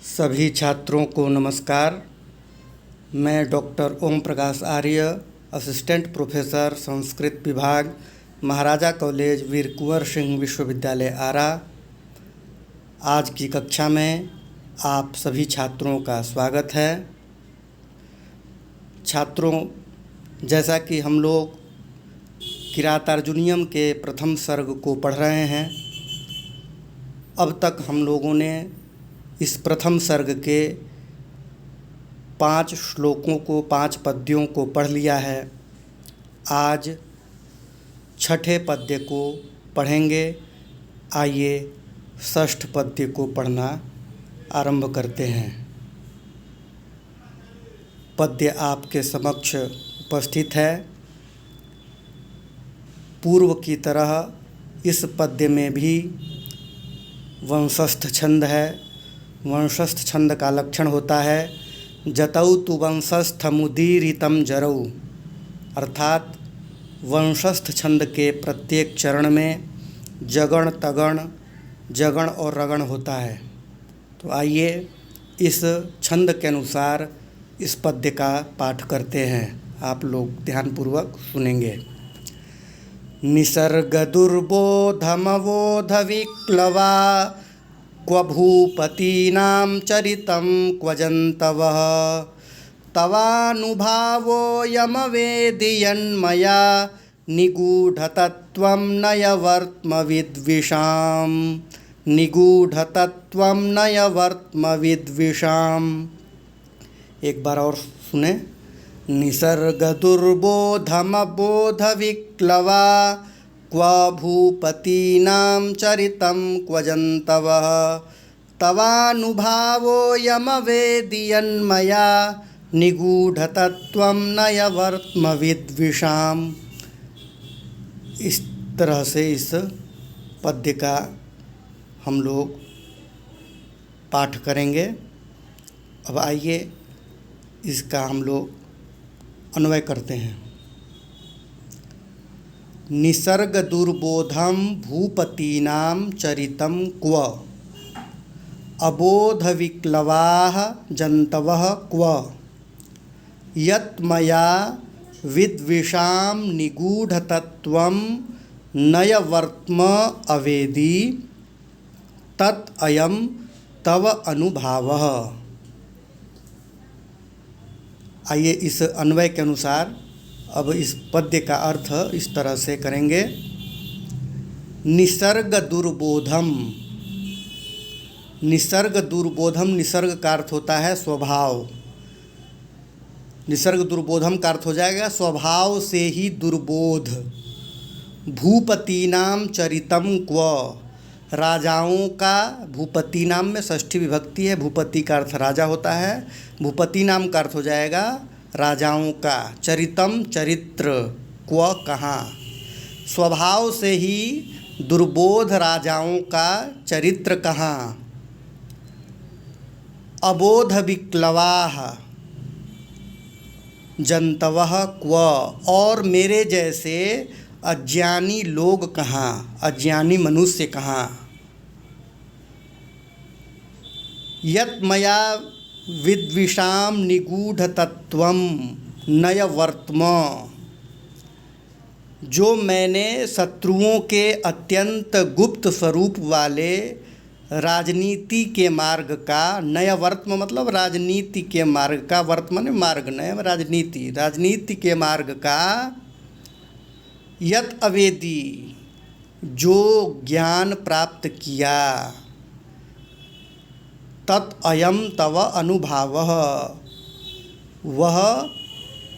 सभी छात्रों को नमस्कार। मैं डॉक्टर ओम प्रकाश आर्य, असिस्टेंट प्रोफेसर संस्कृत विभाग, महाराजा कॉलेज वीर कुंवर सिंह विश्वविद्यालय आरा। आज की कक्षा में आप सभी छात्रों का स्वागत है। छात्रों, जैसा कि हम लोग किरातार्जुनीयम के प्रथम सर्ग को पढ़ रहे हैं, अब तक हम लोगों ने इस प्रथम सर्ग के 5 श्लोकों को, 5 पद्यों को पढ़ लिया है। आज छठे पद्य को पढ़ेंगे। आइए षष्ठ पद्य को पढ़ना आरंभ करते हैं। पद्य आपके समक्ष उपस्थित है। पूर्व की तरह इस पद्य में भी वंशस्थ छंद है। वंशस्थ छंद का लक्षण होता है जतौ तु वंशस्थमुदीरितं जरौ, अर्थात वंशस्थ छंद के प्रत्येक चरण में जगण, तगण, जगण और रगण होता है। तो आइए इस छंद के अनुसार इस पद्य का पाठ करते हैं। आप लोग ध्यानपूर्वक सुनेंगे। निसर्ग दुर्बोधमवोध विक्लवा क्व भूपतीनां चरितं क्व जन्तवः तवानुभावोऽयमवेदयन्मया निगूढतत्त्वं नयवर्त्मविद्विषाम्। निगूढतत्त्वं नयवर्त्मविद्विषाम्। एक बार और सुने। निसर्ग दुर्बोधमबोध विक्लवा क्व भूपतीनां चरितं क्व जन्तवः तवानुभावोऽयमवेदयन्मया निगूढतत्त्वं नयवर्त्मविद्विषाम्। इस तरह से इस पद्य का हम लोग पाठ करेंगे। अब आइए इसका हम लोग अन्वय करते हैं। निसर्ग दुर्बोधम भूपतीनां चरितं क्व अबोध विक्लवाः जन्तवः क्व यत् मया विद्विषां निगूढतत्त्वं नयवर्त्म अवेदी तत् अयं तव अनुभावः। आइए इस अन्वय के अनुसार अब इस पद्य का अर्थ इस तरह से करेंगे। निसर्ग दुर्बोधम। निसर्ग दुर्बोधम, निसर्ग का अर्थ होता है स्वभाव। निसर्ग दुर्बोधम का अर्थ हो जाएगा स्वभाव से ही दुर्बोध। भूपतीनां चरितं क्व, राजाओं का, भूपति नाम में षष्ठी विभक्ति है। भूपति का अर्थ राजा होता है। भूपति नाम का अर्थ हो जाएगा राजाओं का। चरितम चरित्र, क्व कहाँ। स्वभाव से ही दुर्बोध राजाओं का चरित्र कहाँ। अबोध विक्लवाः जन्तवः क्व, और मेरे जैसे अज्ञानी लोग कहाँ, अज्ञानी मनुष्य कहाँ। यत् मया विद्विषां निगूढतत्त्वं नयवर्त्म, जो मैंने शत्रुओं के अत्यंत गुप्त स्वरूप वाले राजनीति के मार्ग का, नयवर्त्म मतलब राजनीति के मार्ग का, वर्तमान मार्ग, नय राजनीति, राजनीति के मार्ग का, यत् अवेदी, जो ज्ञान प्राप्त किया, तत् अयम तव अनुभावः, वह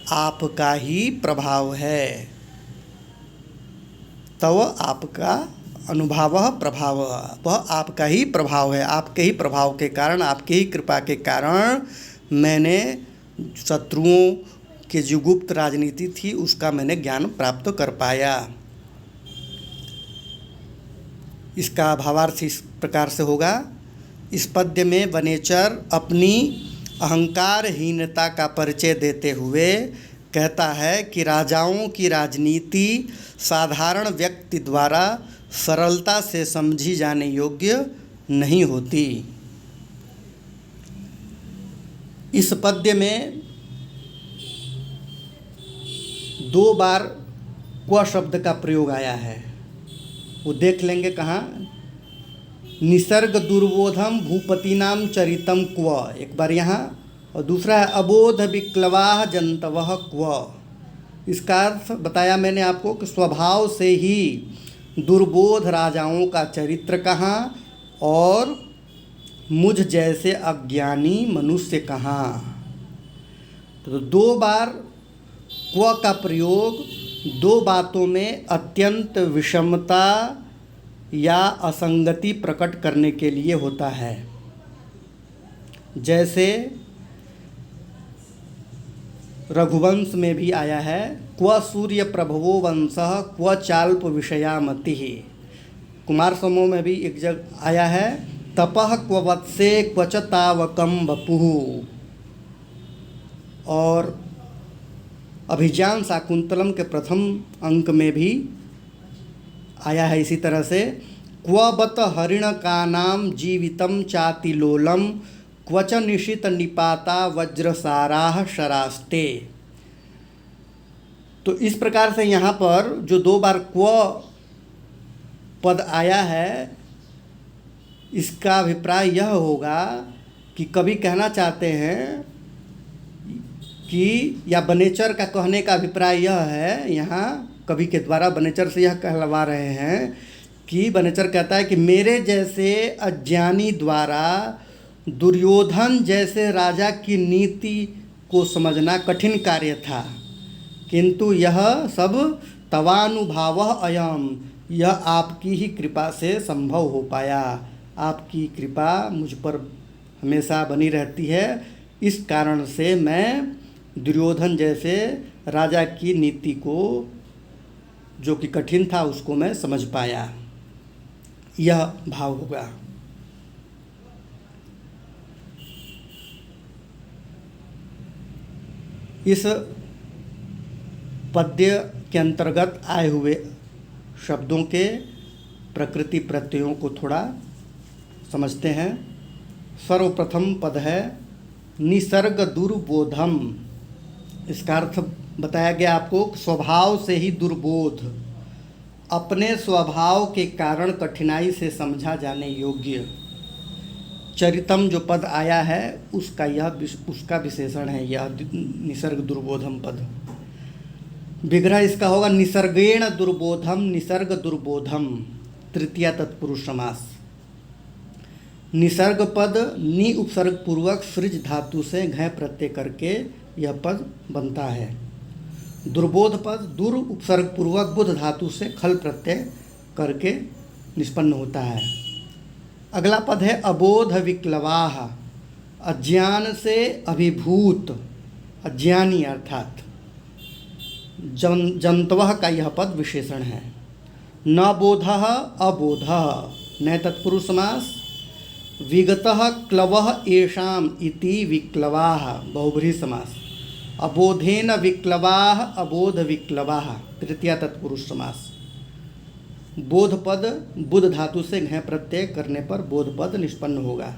आपका ही प्रभाव है। तव आपका, अनुभावः प्रभाव, वह आपका ही प्रभाव है। आपके ही प्रभाव के कारण, आपके ही कृपा के कारण मैंने शत्रुओं कि जो गुप्त राजनीति थी उसका मैंने ज्ञान प्राप्त कर पाया। इसका भावार्थ इस प्रकार से होगा। इस पद्य में वनेचर अपनी अहंकारहीनता का परिचय देते हुए कहता है कि राजाओं की राजनीति साधारण व्यक्ति द्वारा सरलता से समझी जाने योग्य नहीं होती। इस पद्य में 2 बार क्व शब्द का प्रयोग आया है, वो देख लेंगे कहाँ। निसर्ग दुर्बोधम भूपतिनाम चरितम क्व, एक बार यहाँ, और दूसरा है अबोध विक्लवाः जंतवः क्व। इसका अर्थ बताया मैंने आपको कि स्वभाव से ही दुर्बोध राजाओं का चरित्र कहाँ और मुझ जैसे अज्ञानी मनुष्य कहाँ। तो 2 बार क्व का प्रयोग 2 बातों में अत्यंत विषमता या असंगति प्रकट करने के लिए होता है। जैसे रघुवंश में भी आया है, क्व सूर्य प्रभवो वंशः क्व चाल्प विषया मतिः। कुमार समूह में भी एक जगह आया है, तपः क्व वत्से क्वच तावकं वपुः। और अभिज्ञान शाकुंतलम के प्रथम अंक में भी आया है इसी तरह से, क्व बत हरिण का नाम जीवितम चातिलोलम क्वच निशित निपाता वज्रसाराः शरास्ते। तो इस प्रकार से यहाँ पर जो 2 बार क्व पद आया है, इसका अभिप्राय यह होगा कि कवि कहना चाहते हैं कि, या बनेचर का कहने का अभिप्राय यह है, यहाँ कवि के द्वारा बनेचर से यह कहलवा रहे हैं कि बनेचर कहता है कि मेरे जैसे अज्ञानी द्वारा दुर्योधन जैसे राजा की नीति को समझना कठिन कार्य था, किंतु यह सब तवानुभावः अयम, यह आपकी ही कृपा से संभव हो पाया। आपकी कृपा मुझ पर हमेशा बनी रहती है, इस कारण से मैं दुर्योधन जैसे राजा की नीति को, जो कि कठिन था, उसको मैं समझ पाया। यह भाव होगा। इस पद्य के अंतर्गत आए हुए शब्दों के प्रकृति प्रत्ययों को थोड़ा समझते हैं। सर्वप्रथम पद है निसर्ग दुर्बोधम। इसका अर्थ बताया गया आपको, स्वभाव से ही दुर्बोध, अपने स्वभाव के कारण कठिनाई से समझा जाने योग्य। चरितम जो पद आया है उसका विशेषण है यह निसर्ग दुर्बोधम पद। विग्रह इसका होगा निसर्गेण दुर्बोधम, निसर्ग दुर्बोधम, तृतीया तत्पुरुष समास। निसर्ग पद नि उपसर्ग पूर्वक सृज धातु से घय प्रत्यय करके यह पद बनता है। दुर्बोध पद दुर उपसर्ग पूर्वक बुध धातु से खल प्रत्यय करके निष्पन्न होता है। अगला पद है अबोध विक्लवाः, अज्ञान से अभिभूत, अज्ञानी अर्थात जंतवः का यह पद विशेषण है। न बोधः अबोधः, नए तत्पुरुष समास। विगतः क्लवः येषाम् इति विक्लवाः, बहुब्रीहि समास। अबोधेन विक्लवाः अबोध विक्लवाः, तृतीया तत्पुरुष समास। बोध पद बुध धातु से घय प्रत्यय करने पर बोध पद निष्पन्न होगा।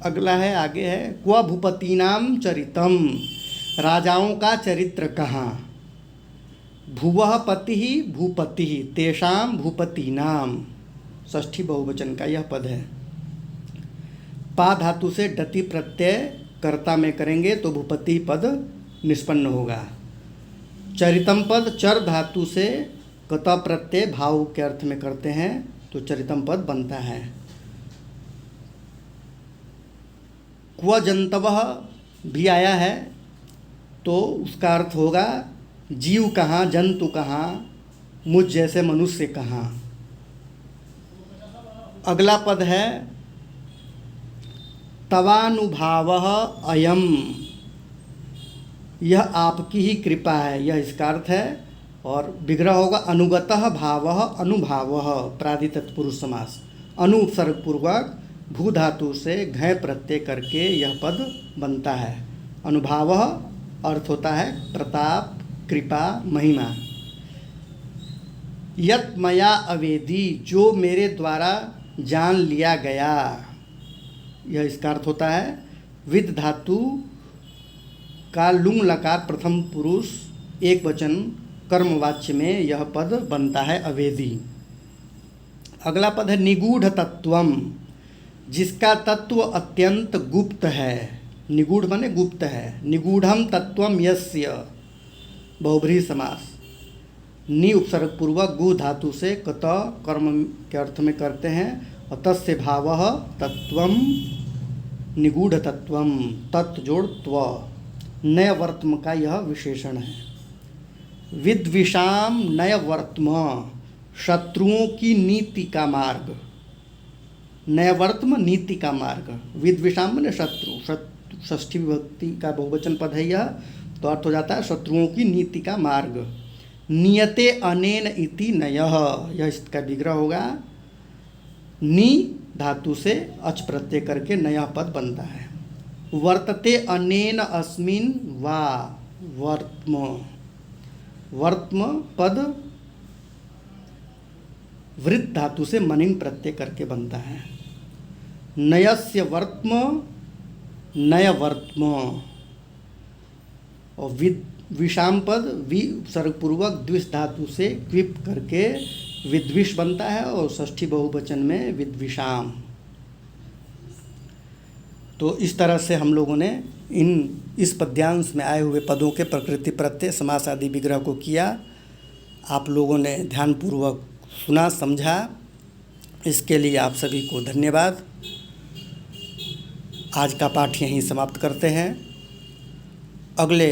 अगला है, आगे है क्व भूपतीनाम चरितम, राजाओं का चरित्र कहाँ। भुवः पतिः भूपतिः तेषां भूपतीनाम, षष्ठी बहुवचन का यह पद है। पा धातु से डति प्रत्यय कर्ता में करेंगे तो भूपति पद निष्पन्न होगा। चरितम पद चर धातु से कता प्रत्यय भाव के अर्थ में करते हैं तो चरितम पद बनता है। क्व जंतवः भी आया है तो उसका अर्थ होगा जीव कहाँ, जंतु कहाँ, मुझ जैसे मनुष्य कहाँ। अगला पद है तवानुभावः अयम, यह आपकी ही कृपा है, यह इसका अर्थ है। और विग्रह होगा अनुगतः भावः अनुभावः, प्रादि तत्पुरुष समास। अनु उपसर्ग पूर्वक भू धातु से घय प्रत्यय करके यह पद बनता है। अनुभावः अर्थ होता है प्रताप, कृपा, महिमा। यत् मया अवेदी, जो मेरे द्वारा जान लिया गया, यह इसका अर्थ होता है। विद धातु का लुंग लकार प्रथम पुरुष एक वचन कर्मवाच्य में यह पद बनता है अवेदी। अगला पद है निगूढ़ तत्वम, जिसका तत्व अत्यंत गुप्त है। निगूढ़ माने गुप्त है। निगूढ़म तत्वम यस्य, बहुब्रीहि समास। नि उपसर्ग पूर्वक गु धातु से कत कर्म के अर्थ में करते हैं और तस्य भावः तत्वम निगूढ़ तत्वम, तत् जोड़ त्व, नयवर्त्म का यह विशेषण है। विद्विषाम नयवर्त्म, शत्रुओं की नीति का मार्ग। नयवर्त्म नीति का मार्ग। विद्विषाम माने शत्रु, षष्ठी विभक्ति का बहुवचन पद है यह, तो अर्थ हो जाता है शत्रुओं की नीति का मार्ग। नियते अनेन इति नयः, यह इसका विग्रह होगा। नि धातु से अच प्रत्यय करके नया पद बनता है। वर्तते अनेन अस्मिन वा, वर्त्म, वर्त्म पद वृत्त धातु से मनिन प्रत्यय करके बनता है। नयस्य वर्त्म, नयवर्त्म। और विषाम पद वि उपसर्ग पूर्वक द्विष धातु से क्विप करके विद्विष बनता है और षष्ठी बहुवचन में विद्विषाम। तो इस तरह से हम लोगों ने इस पद्यांश में आए हुए पदों के प्रकृति प्रत्यय समास आदि विग्रह को किया। आप लोगों ने ध्यानपूर्वक सुना समझा, इसके लिए आप सभी को धन्यवाद। आज का पाठ यहीं समाप्त करते हैं। अगले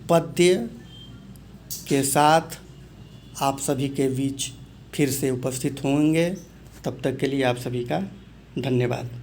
पद्य के साथ आप सभी के बीच फिर से उपस्थित होंगे। तब तक के लिए आप सभी का धन्यवाद।